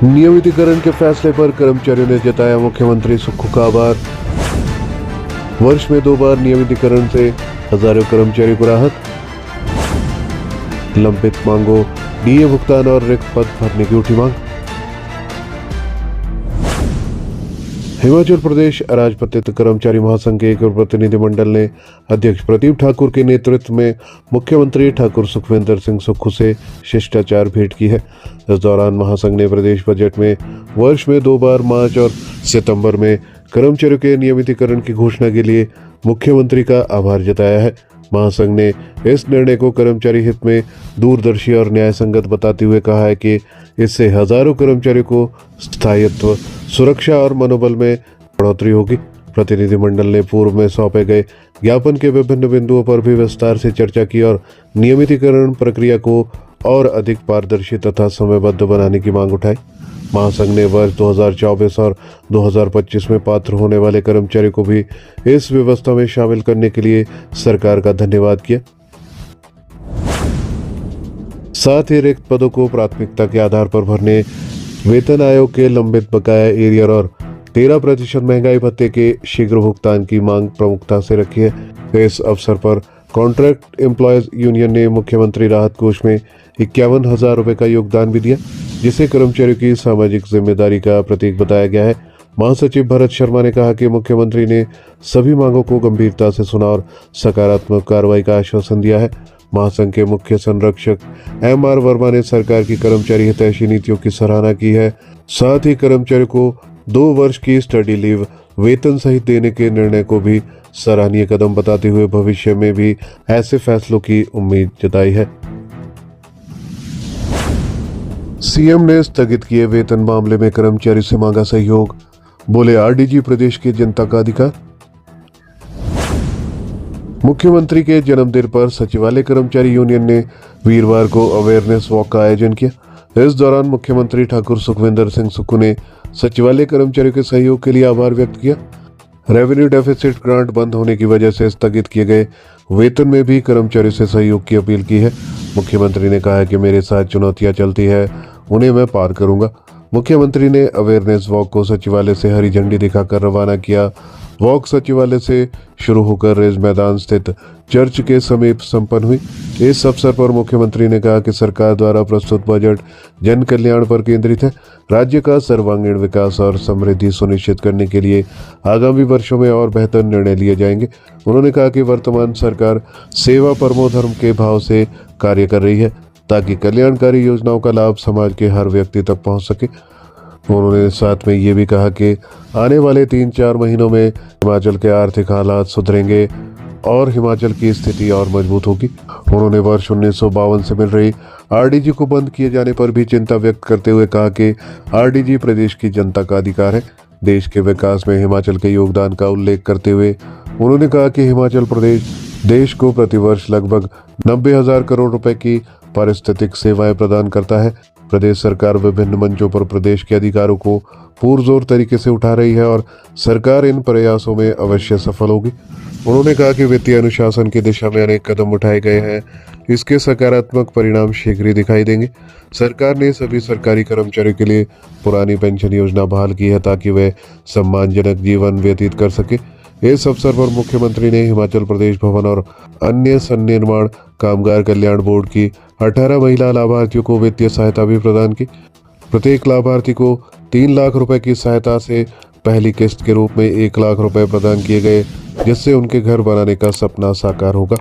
नियमितीकरण के फैसले पर कर्मचारियों ने जताया मुख्यमंत्री सुक्खू का आभार। वर्ष में 2 बार नियमितीकरण से हजारों कर्मचारियों को राहत। लंबित मांगों, डीए भुगतान और रिक्त पद भरने की उठी मांग। हिमाचल प्रदेश अराजपत्रित कर्मचारी महासंघ के एक प्रतिनिधिमंडल ने अध्यक्ष प्रदीप ठाकुर के नेतृत्व में मुख्यमंत्री ठाकुर सुखविंदर सिंह सुक्खू से शिष्टाचार भेंट की है। इस दौरान महासंघ ने प्रदेश बजट में वर्ष में 2 बार मार्च और सितंबर में कर्मचारियों के नियमितीकरण की घोषणा के लिए मुख्यमंत्री का आभार जताया है। महासंघ ने इस निर्णय को कर्मचारी हित में दूरदर्शी और न्याय संगत बताते हुए कहा है कि इससे हजारों कर्मचारियों को स्थायित्व, सुरक्षा और मनोबल में बढ़ोतरी होगी। प्रतिनिधिमंडल ने पूर्व में सौंपे गए ज्ञापन के विभिन्न बिंदुओं पर भी विस्तार से चर्चा की और नियमितीकरण प्रक्रिया को और अधिक पारदर्शी तथा समयबद्ध बनाने की मांग उठाई। महासंघ ने वर्ष 2024 और 2025 में पात्र होने वाले कर्मचारियों को भी इस व्यवस्था में शामिल करने के लिए सरकार का धन्यवाद किया। साथ ही रिक्त पदों को प्राथमिकता के आधार पर भरने, वेतन आयोग के लंबित बकाया एरियर और 13% महंगाई भत्ते के शीघ्र भुगतान की मांग प्रमुखता से रखी है। इस अवसर पर कॉन्ट्रैक्ट एम्प्लॉयज यूनियन ने मुख्यमंत्री राहत कोष में 51,000 रुपए का योगदान भी दिया, जिसे कर्मचारियों की सामाजिक जिम्मेदारी का प्रतीक बताया गया है। महासचिव भरत शर्मा ने कहा कि मुख्यमंत्री ने सभी मांगों को गंभीरता से सुना और सकारात्मक कार्रवाई का आश्वासन दिया है। महासंघ के मुख्य संरक्षक MR वर्मा ने सरकार की कर्मचारी हितैषी नीतियों की सराहना की है। साथ ही कर्मचारियों को 2 वर्ष की स्टडी लीव वेतन सहित देने के निर्णय को भी सराहनीय कदम बताते हुए भविष्य में भी ऐसे फैसलों की उम्मीद जताई है। सीएम ने स्थगित किए वेतन मामले में कर्मचारी से मांगा सहयोग, बोले आरडीजी प्रदेश की जनता का अधिकार। मुख्यमंत्री के जन्मदिन पर सचिवालय कर्मचारी यूनियन ने वीरवार को अवेयरनेस वॉक का आयोजन किया। इस दौरान मुख्यमंत्री ठाकुर सुखविंदर सिंह सुक्खू ने सचिवालय कर्मचारियों के सहयोग के लिए आभार व्यक्त किया। रेवेन्यू डेफिसिट ग्रांट बंद होने की वजह से स्थगित किए गए वेतन में भी कर्मचारियों से सहयोग की अपील की है। मुख्यमंत्री ने कहा है कि मेरे साथ चुनौतियां चलती है, उन्हें मैं पार करूंगा। मुख्यमंत्री ने अवेयरनेस वॉक को सचिवालय से हरी झंडी दिखाकर रवाना किया। वॉक सचिवालय से शुरू होकर रिज मैदान स्थित चर्च के समीप संपन्न हुई। इस अवसर पर मुख्यमंत्री ने कहा कि सरकार द्वारा प्रस्तुत बजट जन कल्याण पर केंद्रित है। राज्य का सर्वांगीण विकास और समृद्धि सुनिश्चित करने के लिए आगामी वर्षों में और बेहतर निर्णय लिए जाएंगे। उन्होंने कहा कि वर्तमान सरकार सेवा परमो धर्म के भाव से कार्य कर रही है ताकि कल्याणकारी योजनाओं का लाभ समाज के हर व्यक्ति तक पहुंच सके। उन्होंने साथ में ये भी कहा कि आने वाले 3-4 महीनों में हिमाचल के आर्थिक हालात सुधरेंगे और हिमाचल की स्थिति और मजबूत होगी। उन्होंने वर्ष 1952 से मिल रही आरडीजी को बंद किए जाने पर भी चिंता व्यक्त करते हुए कहा कि आरडीजी प्रदेश की जनता का अधिकार है। देश के विकास में हिमाचल के योगदान का उल्लेख करते हुए उन्होंने कहा कि हिमाचल प्रदेश देश को प्रतिवर्ष लगभग 90,000 करोड़ रुपए की पारिस्थितिक सेवाएं प्रदान करता है। प्रदेश सरकार विभिन्न मंचों पर प्रदेश के अधिकारों को पुरजोर तरीके से उठा रही है और सरकार इन प्रयासों में अवश्य सफल होगी। उन्होंने कहा कि वित्तीय अनुशासन की दिशा में अनेक कदम उठाए गए हैं, इसके सकारात्मक परिणाम शीघ्र ही दिखाई देंगे। सरकार ने सभी सरकारी कर्मचारियों के लिए पुरानी पेंशन योजना बहाल की है ताकि वे सम्मानजनक जीवन व्यतीत कर सके। इस अवसर पर मुख्यमंत्री ने हिमाचल प्रदेश भवन और अन्य सन्निर्माण कामगार कल्याण बोर्ड की 18 महिला लाभार्थियों को वित्तीय सहायता भी प्रदान की। प्रत्येक लाभार्थी को 3 लाख रुपए की सहायता से पहली किस्त के रूप में 1 लाख रुपए प्रदान किए गए, जिससे उनके घर बनाने का सपना साकार होगा।